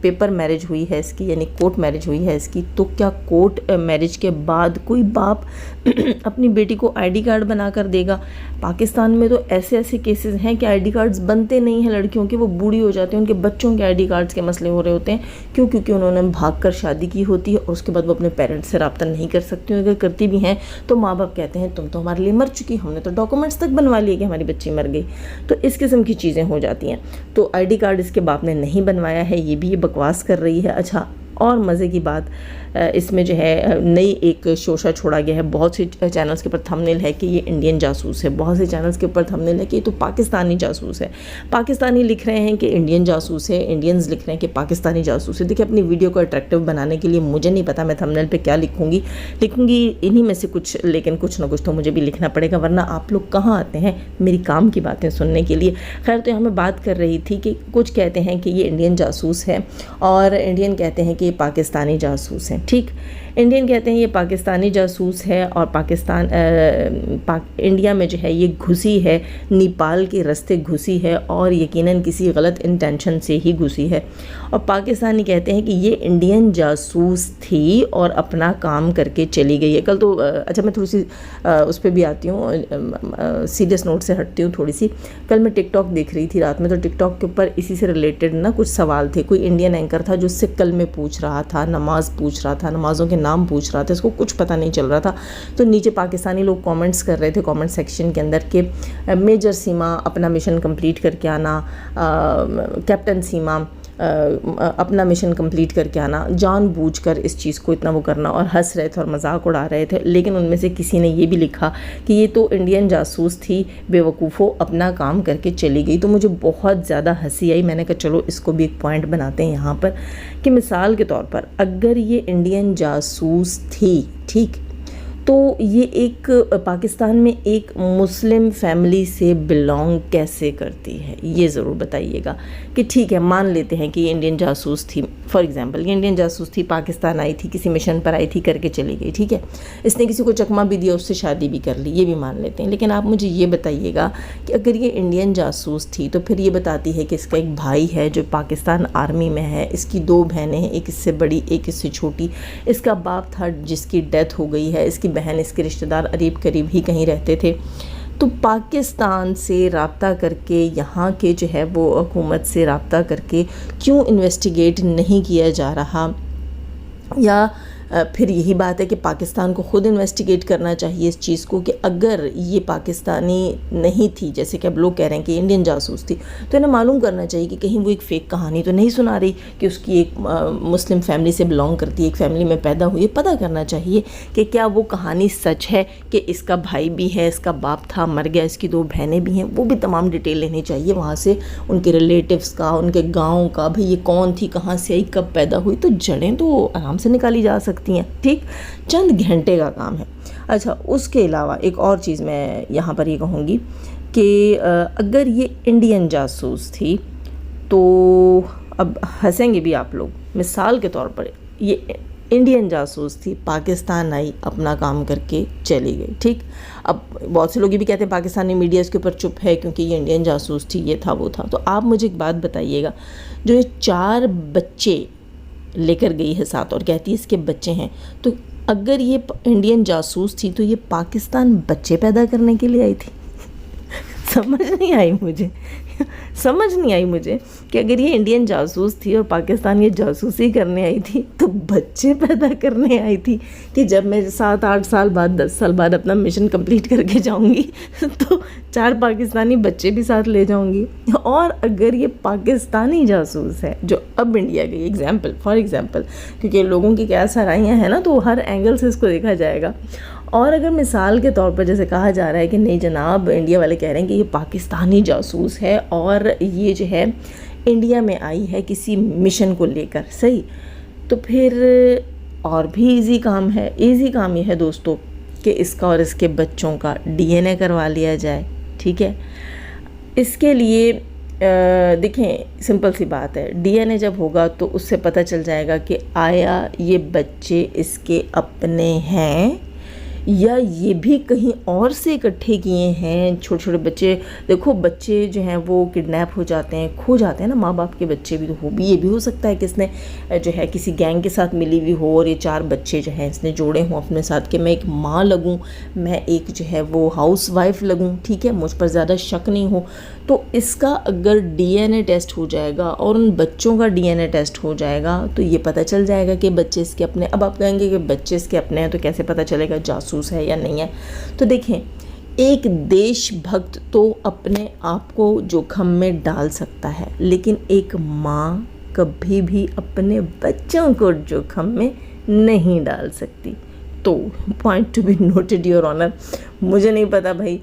Paper marriage ہوئی ہے اس کی, یعنی کورٹ میرج ہوئی ہے اس کی, تو کیا کورٹ میرج کے بعد کوئی باپ اپنی بیٹی کو آئی ڈی کارڈ بنا کر دے گا؟ پاکستان میں تو ایسے کیسز ہیں کہ آئی ڈی کارڈز بنتے نہیں ہیں لڑکیوں کے, وہ بوڑھی ہو جاتے ہیں, ان کے بچوں کے آئی ڈی کارڈز کے مسئلے ہو رہے ہوتے ہیں. کیوں؟ کیونکہ انہوں نے بھاگ کر شادی کی ہوتی ہے اور اس کے بعد وہ اپنے پیرنٹس سے رابطہ نہیں کر سکتی. اگر کرتی بھی ہیں تو ماں باپ کہتے ہیں تم تو ہمارے لیے مر چکی, ہم نے تو ڈاکومنٹس تک بنوا لیے کہ ہماری بچی مر گئی. تو اس قسم کی چیزیں ہو جاتی ہیں. تو آئی ڈی کارڈ اس کے باپ نے نہیں بنوایا ہے, یہ بھی یہ بکواس کر رہی ہے. اچھا, اور مزے کی بات اس میں جو ہے نئی ایک شوشہ چھوڑا گیا ہے. بہت سی چینلز کے اوپر تھمبنیل ہے کہ یہ انڈین جاسوس ہے, بہت سے چینلز کے اوپر تھمبنیل ہے کہ یہ تو پاکستانی جاسوس ہے. پاکستانی لکھ رہے ہیں کہ انڈین جاسوس ہے, انڈینز لکھ رہے ہیں کہ پاکستانی جاسوس ہے. دیکھیں, اپنی ویڈیو کو اٹریکٹیو بنانے کے لیے مجھے نہیں پتا میں تھمبنیل پہ کیا لکھوں گی انہی میں سے کچھ, لیکن کچھ نہ کچھ تو مجھے بھی لکھنا پڑے گا, ورنہ آپ لوگ کہاں آتے ہیں میری کام کی باتیں سننے کے لیے. خیر, تو یہاں میں بات کر رہی تھی کہ کچھ کہتے ہیں کہ یہ انڈین جاسوس ہے اور انڈین کہتے ہیں کہ یہ پاکستانی جاسوس ہیں. ٹھیک, انڈین کہتے ہیں یہ پاکستانی جاسوس ہے اور انڈیا میں جو ہے یہ گھسی ہے, نیپال کے راستے گھسی ہے اور یقیناً کسی غلط انٹینشن سے ہی گھسی ہے. اور پاکستانی کہتے ہیں کہ یہ انڈین جاسوس تھی اور اپنا کام کر کے چلی گئی ہے. کل تو اچھا, میں تھوڑی سی اس پہ بھی آتی ہوں, سیریس نوٹ سے ہٹتی ہوں تھوڑی سی. کل میں ٹک ٹاک دیکھ رہی تھی رات میں, تو ٹک ٹاک کے اوپر اسی سے ریلیٹڈ نا کچھ سوال تھے. کوئی انڈین اینکر تھا جو سے کل میں پوچھ رہا تھا, نماز پوچھ رہا تھا, نمازوں کے نام پوچھ رہا تھا, اس کو کچھ پتہ نہیں چل رہا تھا. تو نیچے پاکستانی لوگ کامنٹس کر رہے تھے کامنٹ سیکشن کے اندر کہ میجر سیما اپنا مشن کمپلیٹ کر کے آنا, کیپٹن سیما اپنا مشن کمپلیٹ کر کے آنا, جان بوجھ کر اس چیز کو اتنا وہ کرنا, اور ہنس رہے تھے اور مذاق اڑا رہے تھے. لیکن ان میں سے کسی نے یہ بھی لکھا کہ یہ تو انڈین جاسوس تھی, بے وقوفو, اپنا کام کر کے چلی گئی. تو مجھے بہت زیادہ ہنسی آئی. میں نے کہا چلو اس کو بھی ایک پوائنٹ بناتے ہیں یہاں پر کہ مثال کے طور پر اگر یہ انڈین جاسوس تھی, ٹھیک, تو یہ ایک پاکستان میں ایک مسلم فیملی سے بلانگ کیسے کرتی ہے, یہ ضرور بتائیے گا. کہ ٹھیک ہے, مان لیتے ہیں کہ یہ انڈین جاسوس تھی, فار ایگزامپل یہ انڈین جاسوس تھی, پاکستان آئی تھی, کسی مشن پر آئی تھی, کر کے چلی گئی, ٹھیک ہے, اس نے کسی کو چکمہ بھی دیا, اس سے شادی بھی کر لی, یہ بھی مان لیتے ہیں. لیکن آپ مجھے یہ بتائیے گا کہ اگر یہ انڈین جاسوس تھی تو پھر یہ بتاتی ہے کہ اس کا ایک بھائی ہے جو پاکستان آرمی میں ہے, اس کی 2 بہنیں ہیں, ایک اس سے بڑی ایک اس سے چھوٹی, اس کا باپ تھا جس کی ڈیتھ ہو گئی ہے, اس کی بہن, اس کے رشتہ دار قریب ہی کہیں رہتے تھے. تو پاکستان سے رابطہ کر کے, یہاں کے جو ہے وہ حکومت سے رابطہ کر کے کیوں انویسٹیگیٹ نہیں کیا جا رہا؟ یا پھر یہی بات ہے کہ پاکستان کو خود انویسٹیگیٹ کرنا چاہیے اس چیز کو کہ اگر یہ پاکستانی نہیں تھی, جیسے کہ اب لوگ کہہ رہے ہیں کہ انڈین جاسوس تھی, تو انہیں معلوم کرنا چاہیے کہ کہیں وہ ایک فیک کہانی تو نہیں سنا رہی کہ اس کی ایک مسلم فیملی سے بلانگ کرتی ہے, ایک فیملی میں پیدا ہوئی. پتہ کرنا چاہیے کہ کیا وہ کہانی سچ ہے کہ اس کا بھائی بھی ہے, اس کا باپ تھا, مر گیا, اس کی 2 بہنیں بھی ہیں. وہ بھی تمام ڈیٹیل لینی چاہیے وہاں سے, ان کے ریلیٹیوز کا, ان کے گاؤں کا, بھئی یہ کون تھی, کہاں سے آئی, کب پیدا ہوئی. تو جڑیں تو آرام سے نکالی جا سکتی ہیں, ٹھیک, چند گھنٹے کا کام ہے. اچھا, اس کے علاوہ ایک اور چیز میں یہاں پر یہ کہوں گی کہ اگر یہ انڈین جاسوس تھی تو اب ہنسیں گے بھی آپ لوگ, مثال کے طور پر یہ انڈین جاسوس تھی, پاکستان آئی, اپنا کام کر کے چلی گئی, ٹھیک. اب بہت سے لوگ یہ بھی کہتے ہیں پاکستانی میڈیا اس کے اوپر چپ ہے کیونکہ یہ انڈین جاسوس تھی, یہ تھا, وہ تھا. تو آپ مجھے ایک بات بتائیے گا, جو یہ 4 بچے لے کر گئی ہے ساتھ اور کہتی ہے اس کے بچے ہیں, تو اگر یہ انڈین جاسوس تھی تو یہ پاکستان بچے پیدا کرنے کے لیے آئی تھی؟ سمجھ نہیں آئی مجھے کہ اگر یہ انڈین جاسوس تھی اور پاکستان یہ جاسوسی کرنے آئی تھی تو بچے پیدا کرنے آئی تھی کہ جب میں 7-8 سال بعد 10 سال بعد اپنا مشن کمپلیٹ کر کے جاؤں گی تو 4 پاکستانی بچے بھی ساتھ لے جاؤں گی. اور اگر یہ پاکستانی جاسوس ہے جو اب انڈیا گئی, فار ایگزامپل, کیونکہ لوگوں کی کیا سرائیاں ہیں نا, تو ہر اینگل سے اس کو دیکھا جائے گا. اور اگر مثال کے طور پر جیسے کہا جا رہا ہے کہ نہیں جناب, انڈیا والے کہہ رہے ہیں کہ یہ پاکستانی جاسوس ہے اور یہ جو ہے انڈیا میں آئی ہے کسی مشن کو لے کر, صحیح, تو پھر اور بھی ایزی کام یہ ہے دوستو کہ اس کا اور اس کے بچوں کا DNA کروا لیا جائے, ٹھیک ہے. اس کے لیے دیکھیں سمپل سی بات ہے, DNA جب ہوگا تو اس سے پتہ چل جائے گا کہ آیا یہ بچے اس کے اپنے ہیں یا یہ بھی کہیں اور سے اکٹھے کیے ہیں چھوٹے چھوٹے بچے. دیکھو بچے جو ہیں وہ کڈنیپ ہو جاتے ہیں, کھو جاتے ہیں نا, ماں باپ کے بچے بھی تو یہ بھی ہو سکتا ہے کہ اس نے جو ہے کسی گینگ کے ساتھ ملی ہوئی ہو اور یہ 4 بچے جو ہیں اس نے جوڑے ہوں اپنے ساتھ کہ میں ایک ماں لگوں, میں ایک جو ہے وہ ہاؤس وائف لگوں, ٹھیک ہے, مجھ پر زیادہ شک نہیں ہو. تو اس کا اگر ڈی این اے ٹیسٹ ہو جائے گا اور ان بچوں کا ڈی این اے ٹیسٹ ہو جائے گا تو یہ پتہ چل جائے گا کہ بچے اس کے اپنے. اب آپ کہیں گے کہ بچے اس کے اپنے ہیں تو کیسے پتہ چلے گا جاسوس ہے یا نہیں ہے؟ تو دیکھیں, ایک دیش بھکت تو اپنے آپ کو جوخم میں ڈال سکتا ہے, لیکن ایک ماں کبھی بھی اپنے بچوں کو جوخم میں نہیں ڈال سکتی. تو point to be noted your honour. مجھے نہیں پتا بھائی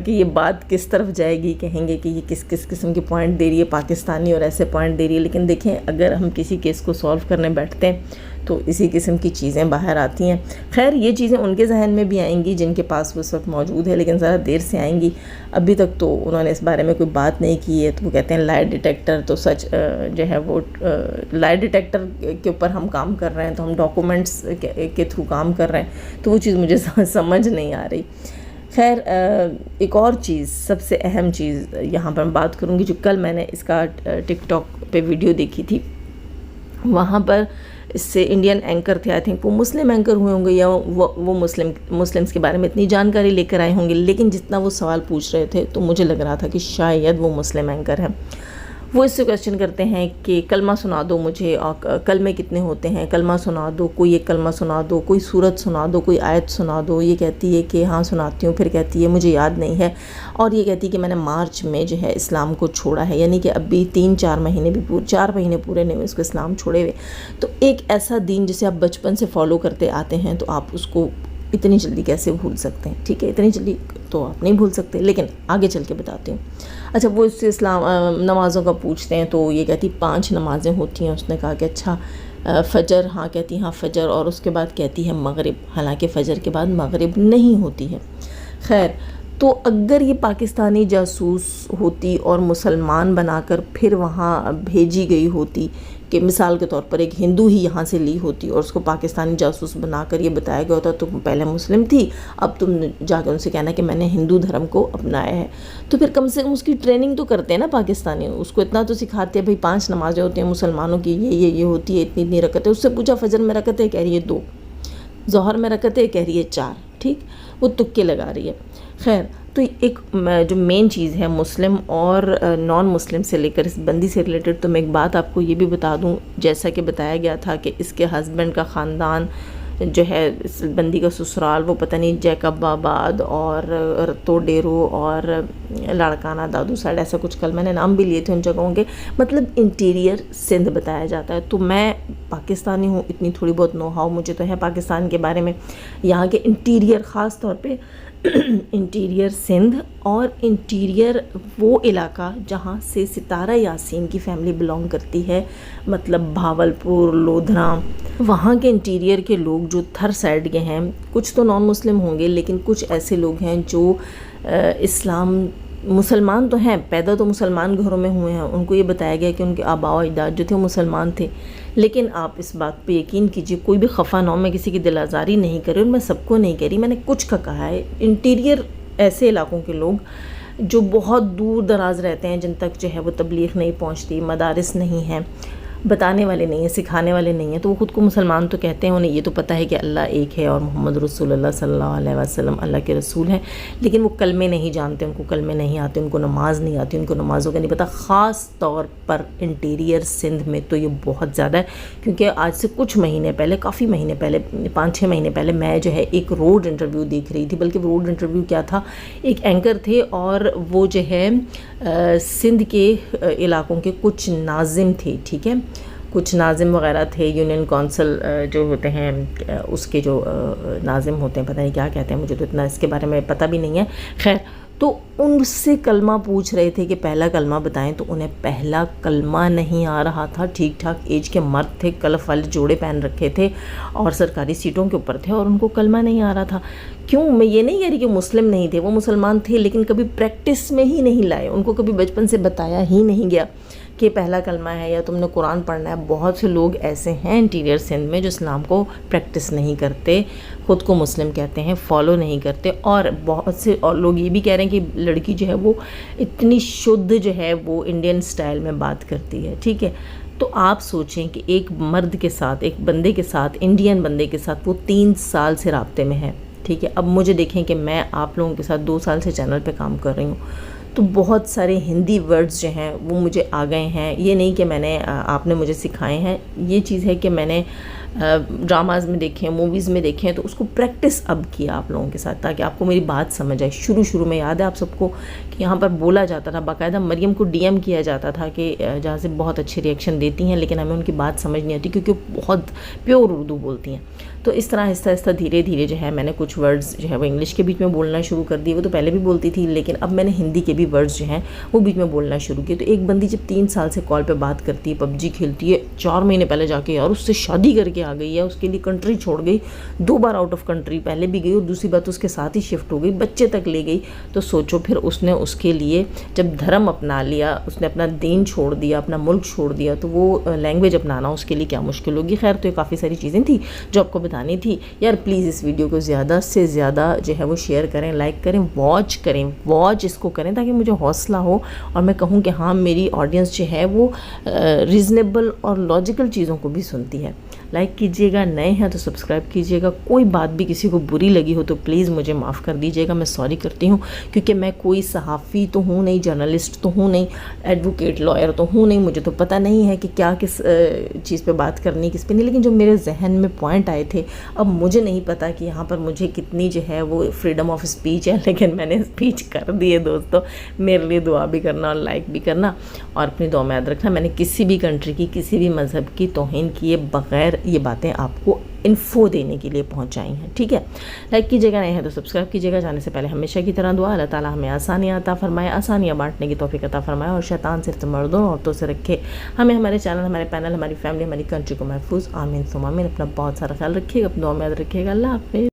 کہ یہ بات کس طرف جائے گی, کہیں گے کہ یہ کس قسم کی پوائنٹ دے رہی ہے پاکستانی اور ایسے پوائنٹ دے رہی ہے. لیکن دیکھیں, اگر ہم کسی کیس کو سولو کرنے بیٹھتے ہیں تو اسی قسم کی چیزیں باہر آتی ہیں. خیر, یہ چیزیں ان کے ذہن میں بھی آئیں گی جن کے پاس وہ اس وقت موجود ہے, لیکن ذرا دیر سے آئیں گی. ابھی تک تو انہوں نے اس بارے میں کوئی بات نہیں کی ہے. تو وہ کہتے ہیں لائی ڈیٹیکٹر, تو سچ جو ہے وہ لائی ڈیٹیکٹر کے اوپر ہم کام کر رہے ہیں, تو ہم ڈاکومنٹس کے تھرو کام کر رہے ہیں, تو وہ چیز مجھے سمجھ نہیں آ رہی. خیر, ایک اور چیز, سب سے اہم چیز یہاں پر میں بات کروں گی, جو کل میں نے اس کا ٹک ٹاک پہ ویڈیو دیکھی تھی. وہاں پر اس سے انڈین اینکر تھے, آئی تھنک وہ مسلم اینکر ہوئے ہوں گے, یا وہ مسلمس کے بارے میں اتنی جانکاری لے کر آئے ہوں گے, لیکن جتنا وہ سوال پوچھ رہے تھے تو مجھے لگ رہا تھا کہ شاید وہ مسلم اینکر ہیں. وہ اس سے کویسچن کرتے ہیں کہ کلمہ سنا دو مجھے, اور کلمے کتنے ہوتے ہیں, کلمہ سنا دو, کوئی ایک کلمہ سنا دو, کوئی سورت سنا دو, کوئی آیت سنا دو. یہ کہتی ہے کہ ہاں سناتی ہوں, پھر کہتی ہے مجھے یاد نہیں ہے, اور یہ کہتی ہے کہ میں نے مارچ میں جو ہے اسلام کو چھوڑا ہے, یعنی کہ ابھی 4 مہینے پورے نہیں ہوئے اس کو اسلام چھوڑے ہوئے. تو ایک ایسا دین جسے آپ بچپن سے فالو کرتے آتے ہیں, تو آپ اس کو اتنی جلدی کیسے بھول سکتے ہیں؟ ٹھیک ہے, اتنی جلدی تو آپ نہیں بھول سکتے, لیکن آگے چل کے بتاتی ہوں. اچھا, وہ اس سے نمازوں کا پوچھتے ہیں, تو یہ کہتی 5 نمازیں ہوتی ہیں. اس نے کہا کہ اچھا فجر, ہاں کہتی ہاں فجر, اور اس کے بعد کہتی ہے مغرب, حالانکہ فجر کے بعد مغرب نہیں ہوتی ہے. خیر, تو اگر یہ پاکستانی جاسوس ہوتی اور مسلمان بنا کر پھر وہاں بھیجی گئی ہوتی, کہ مثال کے طور پر ایک ہندو ہی یہاں سے لی ہوتی اور اس کو پاکستانی جاسوس بنا کر یہ بتایا گیا ہوتا تم پہلے مسلم تھی, اب تم جا کے ان سے کہنا کہ میں نے ہندو دھرم کو اپنایا ہے, تو پھر کم سے کم اس کی ٹریننگ تو کرتے ہیں نا پاکستانی, اس کو اتنا تو سکھاتے ہیں بھائی 5 نمازیں ہوتی ہیں مسلمانوں کی, یہ ہوتی ہے, اتنی رکعتیں. اس سے پوچھا فجر میں رکعتیں, کہہ رہی ہے 2, ظہر میں رکعتیں, کہہ رہی ہے 4. ٹھیک, وہ تکے لگا رہی ہے. خیر, تو ایک جو مین چیز ہے مسلم اور نان مسلم سے لے کر اس بندی سے ریلیٹڈ, تو میں ایک بات آپ کو یہ بھی بتا دوں, جیسا کہ بتایا گیا تھا کہ اس کے ہسبینڈ کا خاندان جو ہے, اس بندی کا سسرال, وہ پتہ نہیں جیکب آباد اور رتو ڈیرو اور لاڑکانہ دادو سائڈ, ایسا کچھ کل میں نے نام بھی لیے تھے ان جگہوں کے, مطلب انٹیریئر سندھ بتایا جاتا ہے. تو میں پاکستانی ہوں, اتنی تھوڑی بہت نو ہاؤ مجھے تو ہے پاکستان کے بارے میں, یہاں کے انٹیریئر, خاص طور پہ انٹیریئر سندھ اور انٹیریئر وہ علاقہ جہاں سے ستارہ یاسین کی فیملی بلانگ کرتی ہے, مطلب بھاولپور, لودھرا, وہاں کے انٹیریئر کے لوگ جو تھر سائڈ کے ہیں, کچھ تو نان مسلم ہوں گے, لیکن کچھ ایسے لوگ ہیں جو مسلمان تو ہیں, پیدا تو مسلمان گھروں میں ہوئے ہیں, ان کو یہ بتایا گیا کہ ان کے آباء و اجداد جو تھے وہ مسلمان تھے. لیکن آپ اس بات پہ یقین کیجئے, کوئی بھی خفا نہ ہو, میں کسی کی دل آزاری نہیں کر رہی, اور میں سب کو نہیں کہہ رہی, میں نے کچھ کا کہا ہے. انٹیریئر ایسے علاقوں کے لوگ جو بہت دور دراز رہتے ہیں, جن تک جو ہے وہ تبلیغ نہیں پہنچتی, مدارس نہیں ہیں, بتانے والے نہیں ہیں, سکھانے والے نہیں ہیں, تو وہ خود کو مسلمان تو کہتے ہیں, انہیں یہ تو پتہ ہے کہ اللہ ایک ہے اور محمد رسول اللہ صلی اللہ علیہ وسلم اللہ کے رسول ہیں, لیکن وہ کلمے نہیں جانتے, ان کو کلمے نہیں آتے, ان کو نماز نہیں آتی, ان کو نمازوں کا نہیں پتہ. خاص طور پر انٹیریئر سندھ میں تو یہ بہت زیادہ ہے, کیونکہ آج سے کچھ مہینے پہلے, کافی مہینے پہلے, 5-6 مہینے پہلے, میں جو ہے ایک روڈ انٹرویو دیکھ رہی تھی, بلکہ وہ روڈ انٹرویو کیا تھا, ایک اینکر تھے اور وہ جو ہے سندھ کے علاقوں کے کچھ ناظم تھے, ٹھیک ہے, کچھ ناظم وغیرہ تھے, یونین کونسل جو ہوتے ہیں اس کے جو ناظم ہوتے ہیں, پتہ نہیں کیا کہتے ہیں, مجھے تو اتنا اس کے بارے میں پتہ بھی نہیں ہے. خیر, تو ان سے کلمہ پوچھ رہے تھے کہ پہلا کلمہ بتائیں, تو انہیں پہلا کلمہ نہیں آ رہا تھا. ٹھیک ٹھاک ایج کے مرد تھے, کلف والے جوڑے پہن رکھے تھے اور سرکاری سیٹوں کے اوپر تھے, اور ان کو کلمہ نہیں آ رہا تھا. کیوں؟ میں یہ نہیں کہہ رہی کہ مسلم نہیں تھے, وہ مسلمان تھے, لیکن کبھی پریکٹس میں ہی نہیں لائے, ان کو کبھی بچپن سے بتایا ہی نہیں گیا کہ پہلا کلمہ ہے یا تم نے قرآن پڑھنا ہے. بہت سے لوگ ایسے ہیں انٹیریئر سندھ میں جو اسلام کو پریکٹس نہیں کرتے, خود کو مسلم کہتے ہیں, فالو نہیں کرتے, اور بہت سے اور لوگ یہ بھی کہہ رہے ہیں کہ لڑکی جو ہے وہ اتنی شدھ جو ہے وہ انڈین سٹائل میں بات کرتی ہے. ٹھیک ہے, تو آپ سوچیں کہ ایک مرد کے ساتھ, ایک بندے کے ساتھ, انڈین بندے کے ساتھ وہ 3 سال سے رابطے میں ہے. ٹھیک ہے, اب مجھے دیکھیں کہ میں آپ لوگوں کے ساتھ 2 سال سے چینل پہ کام کر رہی ہوں, تو بہت سارے ہندی ورڈز جو ہیں وہ مجھے آ گئے ہیں. یہ نہیں کہ میں نے آپ نے مجھے سکھائے ہیں, یہ چیز ہے کہ میں نے ڈراماز میں دیکھے ہیں, موویز میں دیکھے ہیں, تو اس کو پریکٹس اب کیا آپ لوگوں کے ساتھ تاکہ آپ کو میری بات سمجھ آئے. شروع میں یاد ہے آپ سب کو کہ یہاں پر بولا جاتا تھا, باقاعدہ مریم کو ڈی ایم کیا جاتا تھا کہ جہاں سے بہت اچھے ریئیکشن دیتی ہیں لیکن ہمیں ان کی بات سمجھ نہیں آتی کیونکہ بہت پیور اردو بولتی ہیں. تو اس طرح آہستہ دھیرے جو ہے میں نے کچھ ورڈز جو ہے وہ انگلش کے بیچ میں بولنا شروع کر دیے. وہ تو پہلے بھی بولتی تھی لیکن اب میں نے ہندی کے بھی ورڈز جو ہیں وہ بیچ میں بولنا شروع کیے. تو ایک بندی جب 3 سال سے کال پہ بات کرتی ہے, PUBG کھیلتی ہے, 4 مہینے پہلے جا کے یار اس سے شادی کر کے آ گئی ہے, اس کے لیے کنٹری چھوڑ گئی, 2 بار آؤٹ آف کنٹری پہلے بھی گئی, اور دوسری بات اس کے ساتھ ہی شفٹ ہو گئی, بچے تک لے گئی. تو سوچو پھر اس نے اس کے لیے جب دھرم اپنا لیا, اس نے اپنا دین چھوڑ دیا, اپنا ملک چھوڑ دیا, تو وہ لینگویج اپنانا اس کے لیے کیا مشکل ہوگی. خیر, تو یہ کافی ساری چیزیں تھیں جو آپ کو بتانی تھی. یار پلیز اس ویڈیو کو زیادہ سے زیادہ جو ہے وہ شیئر کریں, لائک کریں, واچ اس کو کریں تاکہ مجھے حوصلہ ہو اور میں کہوں کہ ہاں میری آڈینس جو ہے وہ ریزنیبل اور لاجیکل چیزوں کو بھی سنتی ہے. لائک کیجئے گا, نئے ہیں تو سبسکرائب کیجئے گا. کوئی بات بھی کسی کو بری لگی ہو تو پلیز مجھے معاف کر دیجئے گا, میں سوری کرتی ہوں, کیونکہ میں کوئی صحافی تو ہوں نہیں, جرنلسٹ تو ہوں نہیں, ایڈوکیٹ لائر تو ہوں نہیں, مجھے تو پتہ نہیں ہے کہ کیا کس چیز پہ بات کرنی کس پہ نہیں. لیکن جو میرے ذہن میں پوائنٹ آئے تھے, اب مجھے نہیں پتا کہ یہاں پر مجھے کتنی جو ہے وہ فریڈم آف اسپیچ ہے, لیکن میں نے اسپیچ کر دی ہے. دوستو میرے لیے دعا بھی کرنا اور لائک بھی کرنا, اور اپنی دعا میں یاد رکھنا میں نے کسی بھی کنٹری کی, کسی بھی مذہب کی توہین کیے بغیر یہ باتیں آپ کو انفو دینے کے لیے پہنچائی ہیں. ٹھیک ہے, لائک کیجیے گا, نئے ہیں تو سبسکرائب کیجیے گا. جانے سے پہلے ہمیشہ کی طرح دعا, اللہ تعالیٰ ہمیں آسانیاں عطا فرمائے, آسانیاں بانٹنے کی توفیق عطا فرمائے, اور شیطان صرف مردوں اور عورتوں سے رکھے. ہمیں, ہمارے چینل, ہمارے پینل, ہماری فیملی, ہماری کنٹری کو محفوظ. آمین ثم آمین. اپنا بہت سارا خیال رکھیے گا, اپنا دعا میں یاد رکھیے گا. اللہ حافظ.